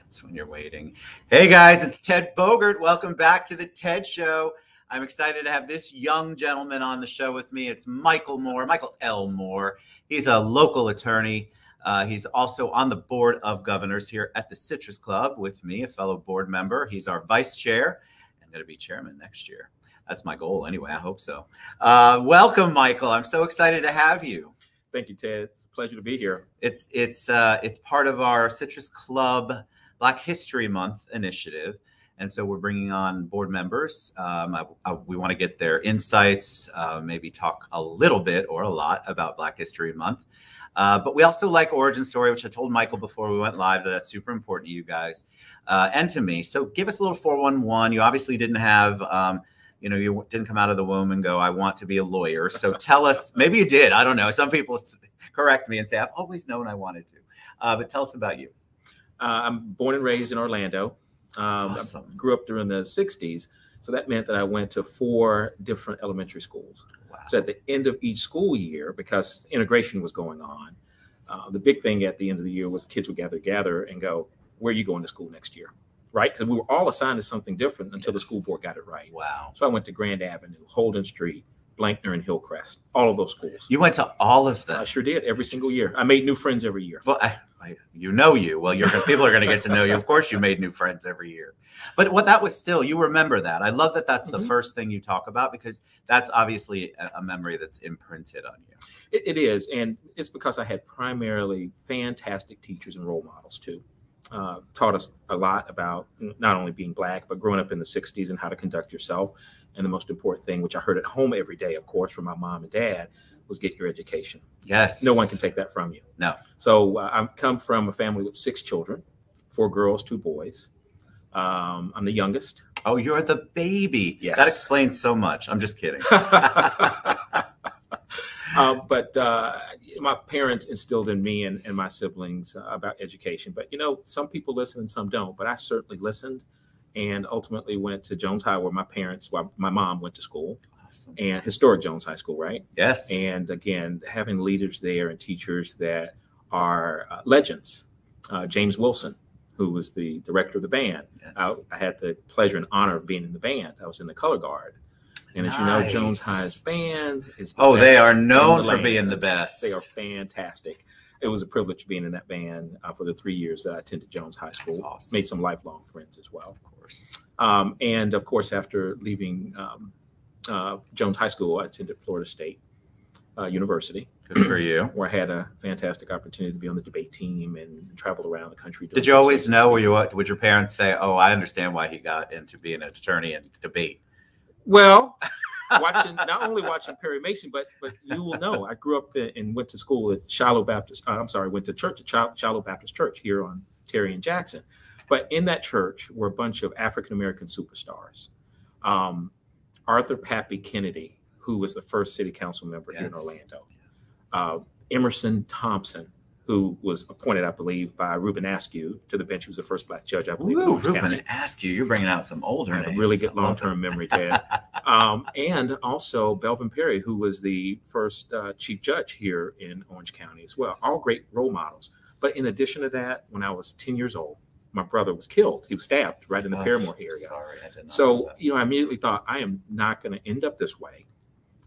That's when you're waiting. Hey guys, it's Ted Bogert. Welcome back to the TED Show. I'm excited to have this young gentleman on the show with me. It's Michael Moore, Michael L. Moore. He's a local attorney. He's also on the board of governors here at the Citrus Club with me, a fellow board member. He's our vice chair and going to be chairman next year. That's my goal anyway. I hope so. Welcome, Michael. I'm so excited to have you. Thank you, Ted. It's a pleasure to be here. It's part of our Citrus Club Black History Month initiative. And so we're bringing on board members. We want to get their insights, maybe talk a little bit or a lot about Black History Month. But we also like origin story, which I told Michael before we went live that that's super important to you guys and to me. So give us a little 411. You obviously didn't have, you didn't come out of the womb and go, I want to be a lawyer. So tell us, maybe you did. I don't know. Some people correct me and say, I've always known I wanted to. But tell us about you. I'm born and raised in Orlando. Awesome. I grew up during the 60s. So that meant that I went to 4 different elementary schools. Wow. So at the end of each school year, because integration was going on, the big thing at the end of the year was kids would gather and go, where are you going to school next year? Right? Because we were all assigned to something different until the school board got it right. Wow. So I went to Grand Avenue, Holden Street, Blankner, and Hillcrest, all of those schools. You went to all of them? I sure did, every single year. I made new friends every year. Well, Well, people are going to get to know you. Of course, you made new friends every year. But what that was still, you remember that. I love that that's the first thing you talk about, because that's obviously a memory that's imprinted on you. It is. And it's because I had primarily fantastic teachers and role models, too. Taught us a lot about not only being Black, but growing up in the 60s and how to conduct yourself. And the most important thing, which I heard at home every day, of course, from my mom and dad, was get your education. Yes. No one can take that from you. No. So I come from a family with 6 children, 4 girls, 2 boys. I'm the youngest. Oh, you're the baby. Yes. That explains so much. I'm just kidding. But my parents instilled in me and my siblings about education. But, some people listen and some don't. But I certainly listened and ultimately went to Jones High, where my mom went to school. Awesome. And historic Jones High School, right? Yes. And again, having leaders there and teachers that are legends. James Wilson, who was the director of the band. Yes. I had the pleasure and honor of being in the band. I was in the color guard. And as you know, Jones High's band is the best. They are known for being the best. They are fantastic. It was a privilege being in that band for the 3 years that I attended Jones High School. That's awesome. Made some lifelong friends as well. Of course. And of course, after leaving Jones High School, I attended Florida State University. Good for you. Where I had a fantastic opportunity to be on the debate team and traveled around the country. Did you always know, would your parents say, oh, I understand why he got into being an attorney and debate? Well, not only watching Perry Mason, but you will know, I grew up and went to school at went to church at Shiloh Baptist Church here on Terry and Jackson. But in that church were a bunch of African-American superstars. Arthur Pappy Kennedy, who was the first city council member here in Orlando. Emerson Thompson, who was appointed, I believe, by Reuben Askew to the bench. He was the first Black judge, I believe. Ooh, Reuben Askew, you're bringing out some older names. A really good long-term memory, Ted. And also Belvin Perry, who was the first chief judge here in Orange County as well. All great role models. But in addition to that, when I was 10 years old, my brother was killed. He was stabbed right in the Paramore area. Sorry, I did not know that. I immediately thought, I am not going to end up this way.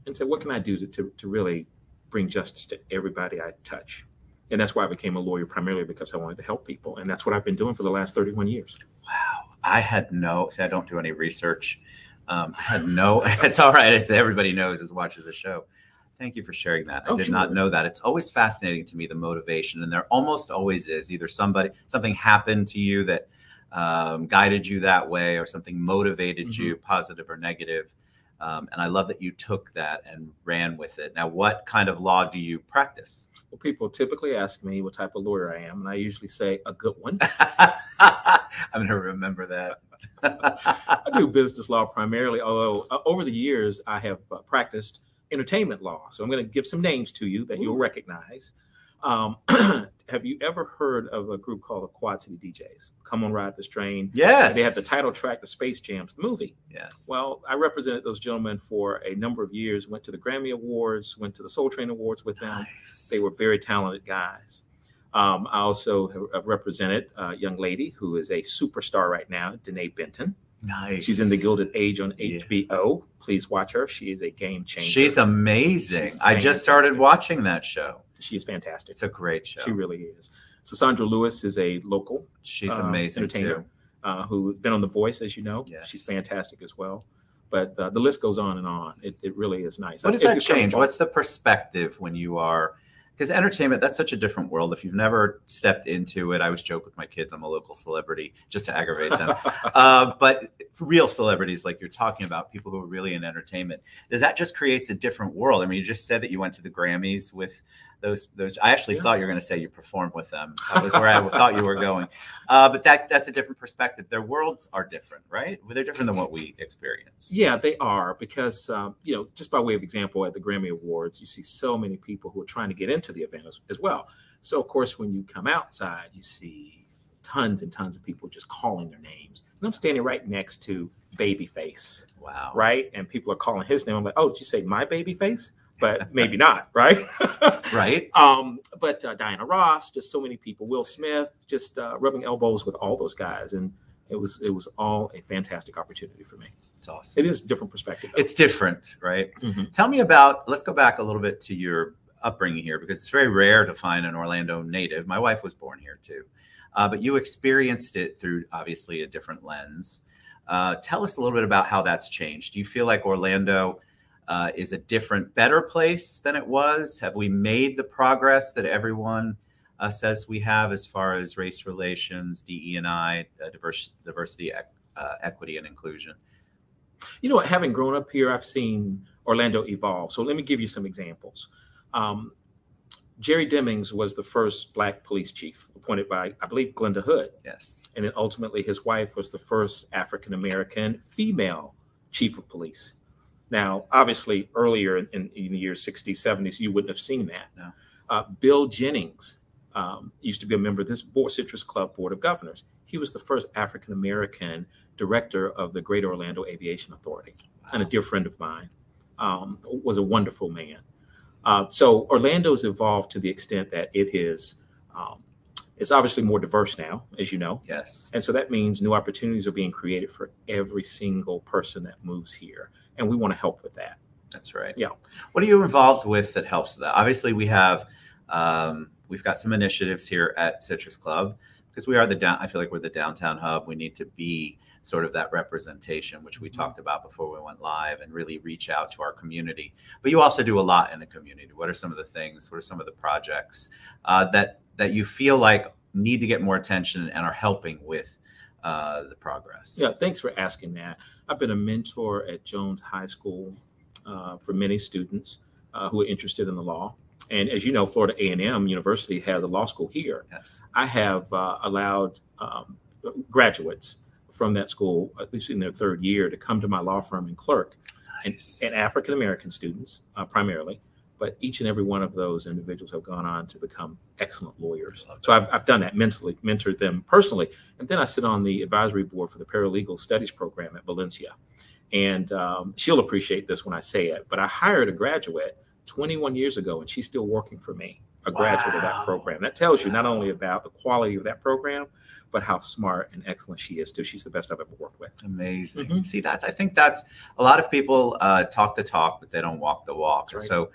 And said, what can I do to really bring justice to everybody I touch? And that's why I became a lawyer, primarily because I wanted to help people. And that's what I've been doing for the last 31 years. Wow. I don't do any research. It's all right. It's everybody knows as watches the show. Thank you for sharing that. I did not know that. It's always fascinating to me, the motivation. And there almost always is either something happened to you that guided you that way, or something motivated you, positive or negative. And I love that you took that and ran with it. Now, what kind of law do you practice? Well, people typically ask me what type of lawyer I am, and I usually say a good one. I'm going to remember that. I do business law primarily, although over the years I have practiced entertainment law. So I'm going to give some names to you that you'll recognize. Have you ever heard of a group called the Quad City DJs? Come on, Ride This Train. Yes. They have the title track, The Space Jams, the movie. Yes. Well, I represented those gentlemen for a number of years, went to the Grammy Awards, went to the Soul Train Awards with them. Nice. They were very talented guys. I also have represented a young lady who is a superstar right now, Danae Benton. Nice. She's in The Gilded Age on HBO. Please watch her. She is a game changer. She's amazing. I just started watching that show. She's fantastic. It's a great show. She really is. So Sandra Lewis is a local. She's amazing entertainer who's been on The Voice, as you know. Yes. She's fantastic as well. But the list goes on and on. It really is nice. What does that change? What's the perspective when you are? Because entertainment, that's such a different world. If you've never stepped into it, I always joke with my kids, I'm a local celebrity just to aggravate them. But for real celebrities like you're talking about, people who are really in entertainment, does that just creates a different world? I mean, you just said that you went to the Grammys with those. I actually thought you were going to say you performed with them. That was where I thought you were going. But that's a different perspective. Their worlds are different, right? Well, they're different than what we experience. Yeah, they are, because just by way of example, at the Grammy Awards, you see so many people who are trying to get into the event as well. So of course, when you come outside, you see tons and tons of people just calling their names. And I'm standing right next to Babyface. Wow. Right? And people are calling his name. I'm like, oh, did you say my Babyface? But maybe not, right? Right. But Diana Ross, just so many people. Will Smith, just rubbing elbows with all those guys, and it was all a fantastic opportunity for me. It's awesome. It is a different perspective, though. It's different, right? Mm-hmm. Tell me about. Let's go back a little bit to your upbringing here, because it's very rare to find an Orlando native. My wife was born here too, but you experienced it through obviously a different lens. Tell us a little bit about how that's changed. Do you feel like Orlando is a different, better place than it was? Have we made the progress that everyone says we have as far as race relations, DE&I, diversity, equity, and inclusion? You know what? Having grown up here, I've seen Orlando evolve. So let me give you some examples. Jerry Demings was the first Black police chief appointed by, I believe, Glenda Hood. Yes. And then ultimately his wife was the first African-American female chief of police. Now, obviously, earlier in the years 60s, 70s, you wouldn't have seen that. No. Bill Jennings used to be a member of this Citrus Club Board of Governors. He was the first African-American director of the Greater Orlando Aviation Authority. Wow. And a dear friend of mine, was a wonderful man. So Orlando's evolved to the extent that it is, it's obviously more diverse now, as you know. Yes. And so that means new opportunities are being created for every single person that moves here. And we want to help with that. That's right. Yeah. What are you involved with that helps with that? Obviously, we have, we've got some initiatives here at Citrus Club, because we are I feel like we're the downtown hub. We need to be sort of that representation, which we talked about before we went live, and really reach out to our community. But you also do a lot in the community. What are some of the things? What are some of the projects that you feel like need to get more attention and are helping with the progress? Yeah, thanks for asking that. I've been a mentor at Jones High School for many students who are interested in the law. And as you know, Florida A&M University has a law school here. Yes. I have allowed graduates from that school, at least in their third year, to come to my law firm and clerk. Nice. And African-American students primarily, but each and every one of those individuals have gone on to become excellent lawyers. So I've done that mentally, mentored them personally. And then I sit on the advisory board for the Paralegal Studies program at Valencia. And she'll appreciate this when I say it, but I hired a graduate 21 years ago, and she's still working for me, a graduate of that program. That tells you not only about the quality of that program, but how smart and excellent she is too. She's the best I've ever worked with. Amazing. Mm-hmm. See, I think that's a lot of people talk the talk, but they don't walk the walk. Right. So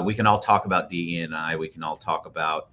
we can all talk about DE&I, we can all talk about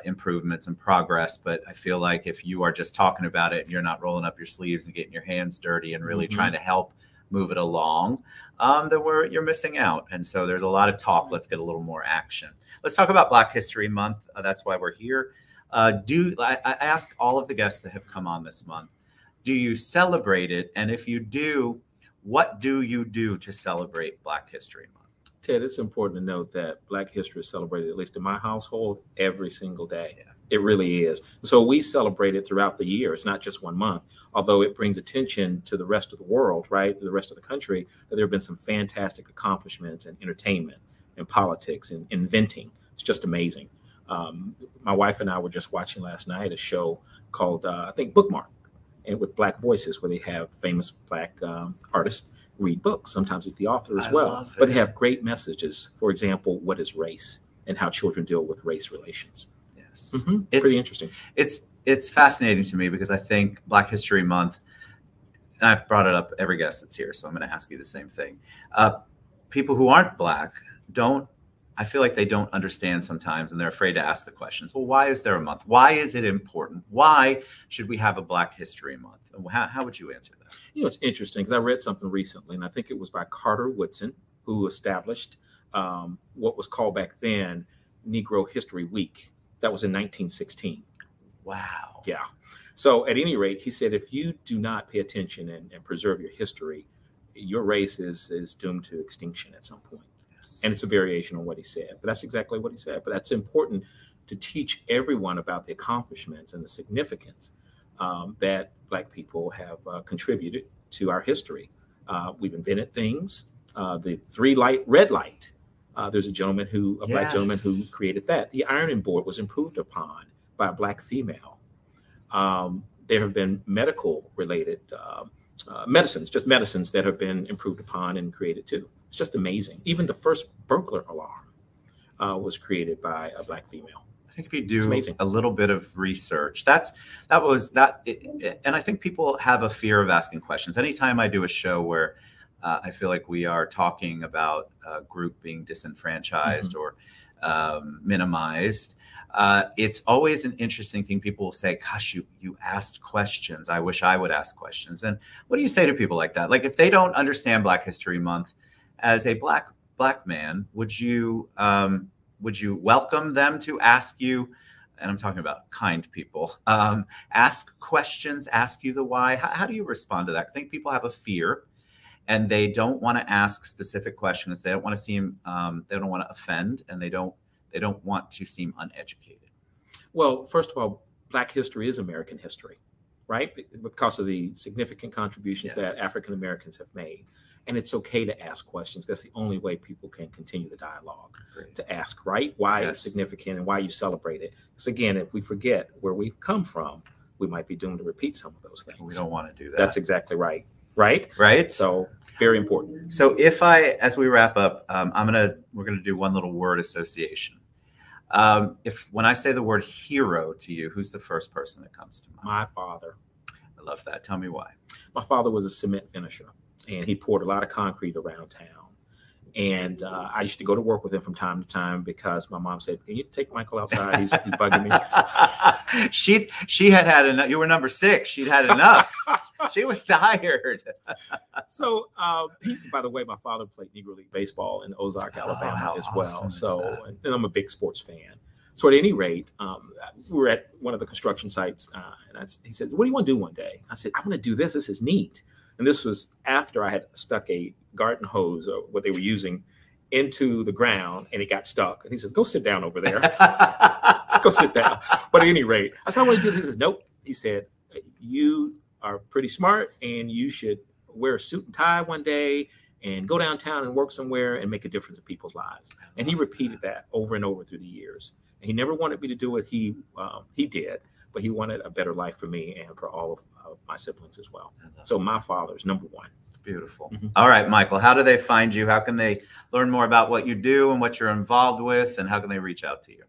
improvements and progress, but I feel like if you are just talking about it and you're not rolling up your sleeves and getting your hands dirty and really trying to help move it along, then you're missing out. And so there's a lot of talk. Let's get a little more action. Let's talk about Black History Month. That's why we're here. I ask all of the guests that have come on this month, do you celebrate it? And if you do, what do you do to celebrate Black History Month? Ted, it's important to note that Black history is celebrated, at least in my household, every single day. Yeah. It really is. So we celebrate it throughout the year. It's not just 1 month, although it brings attention to the rest of the world, right? To the rest of the country, that there have been some fantastic accomplishments in entertainment and politics and inventing. It's just amazing. My wife and I were just watching last night a show called, I think, Bookmark, and with Black voices, where they have famous Black artists read books. Sometimes it's the author as well, but they have great messages. For example, what is race and how children deal with race relations. Yeah. Yes. Pretty interesting. It's fascinating to me because I think Black History Month, and I've brought it up every guest that's here, so I'm going to ask you the same thing. People who aren't Black I feel like they don't understand sometimes, and they're afraid to ask the questions. Well, why is there a month? Why is it important? Why should we have a Black History Month? How would you answer that? It's interesting because I read something recently, and I think it was by Carter Woodson, who established what was called back then Negro History Week. That was in 1916. Wow. Yeah. So at any rate, he said, if you do not pay attention and preserve your history, your race is doomed to extinction at some point. Yes. And it's a variation on what he said, but that's exactly what he said. But that's important to teach everyone about the accomplishments and the significance that Black people have contributed to our history. We've invented things. The red light. There's a Black gentleman who created that. The ironing board was improved upon by a Black female. There have been medical related medicines that have been improved upon and created too. It's just amazing. Even the first burglar alarm was created by a Black female. I think if you do a little bit of research, and I think people have a fear of asking questions. Anytime I do a show where I feel like we are talking about a group being disenfranchised or minimized, it's always an interesting thing. People will say, gosh, you asked questions. I wish I would ask questions. And what do you say to people like that? Like, if they don't understand Black History Month, as a black man, would you welcome them to ask you, and I'm talking about kind people, ask questions, ask you the why? How do you respond to that? I think people have a fear and they don't want to ask specific questions. They don't want to seem, they don't want to offend, and they don't want to seem uneducated. Well, first of all, Black history is American history, right? Because of the significant contributions that African Americans have made. And it's okay to ask questions. That's the only way people can continue the dialogue. Great. To ask, right? Why it's significant and why you celebrate it. Because again, if we forget where we've come from, we might be doomed to repeat some of those things. We don't want to do that. That's exactly right. Right? Right. So very important. So as we wrap up, we're gonna do one little word association. When I say the word hero to you, who's the first person that comes to mind? My father. I love that. Tell me why. My father was a cement finisher, and he poured a lot of concrete around town. And I used to go to work with him from time to time because my mom said, "Can you take Michael outside? He's bugging me." She had enough. You were number 6. She'd had enough. She was tired. So, by the way, my father played Negro League baseball in Ozark, Alabama as well. So, and I'm a big sports fan. So at any rate, we were at one of the construction sites, and he said, "What do you want to do one day?" I said, "I want to do this. This is neat." And this was after I had stuck a garden hose, or what they were using, into the ground, and it got stuck. And he says, "Go sit down over there." Go sit down. But at any rate, I said, "I want to do this." He says, "Nope." He said, "You are pretty smart, and you should wear a suit and tie one day and go downtown and work somewhere and make a difference in people's lives." And he repeated that over and over through the years. And he never wanted me to do what he did, but he wanted a better life for me and for all of my siblings as well. So my father's number one. Beautiful. All right, Michael, how do they find you? How can they learn more about what you do and what you're involved with, and how can they reach out to you?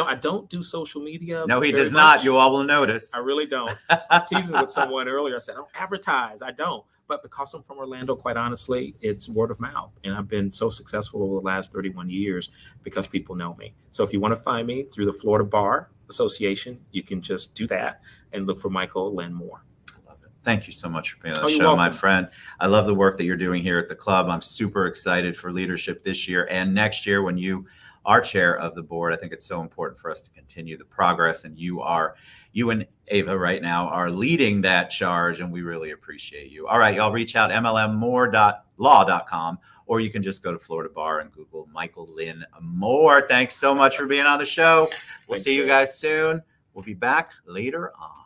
I don't do social media. No, he does not. You all will notice. I really don't. I was teasing with someone earlier. I said, "I don't advertise." I don't. But because I'm from Orlando, quite honestly, it's word of mouth. And I've been so successful over the last 31 years because people know me. So if you want to find me through the Florida Bar Association, you can just do that and look for Michael Lynn Moore. Thank you so much for being on the show, my friend. I love the work that you're doing here at the club. I'm super excited for leadership this year and next year when you are chair of the board. I think it's so important for us to continue the progress, and you and Ava right now are leading that charge, and we really appreciate you. All right, y'all, reach out, mlmmoore.law.com, or you can just go to Florida Bar and Google Michael Lynn Moore. Thanks so much for being on the show. We'll see you guys soon. We'll be back later on.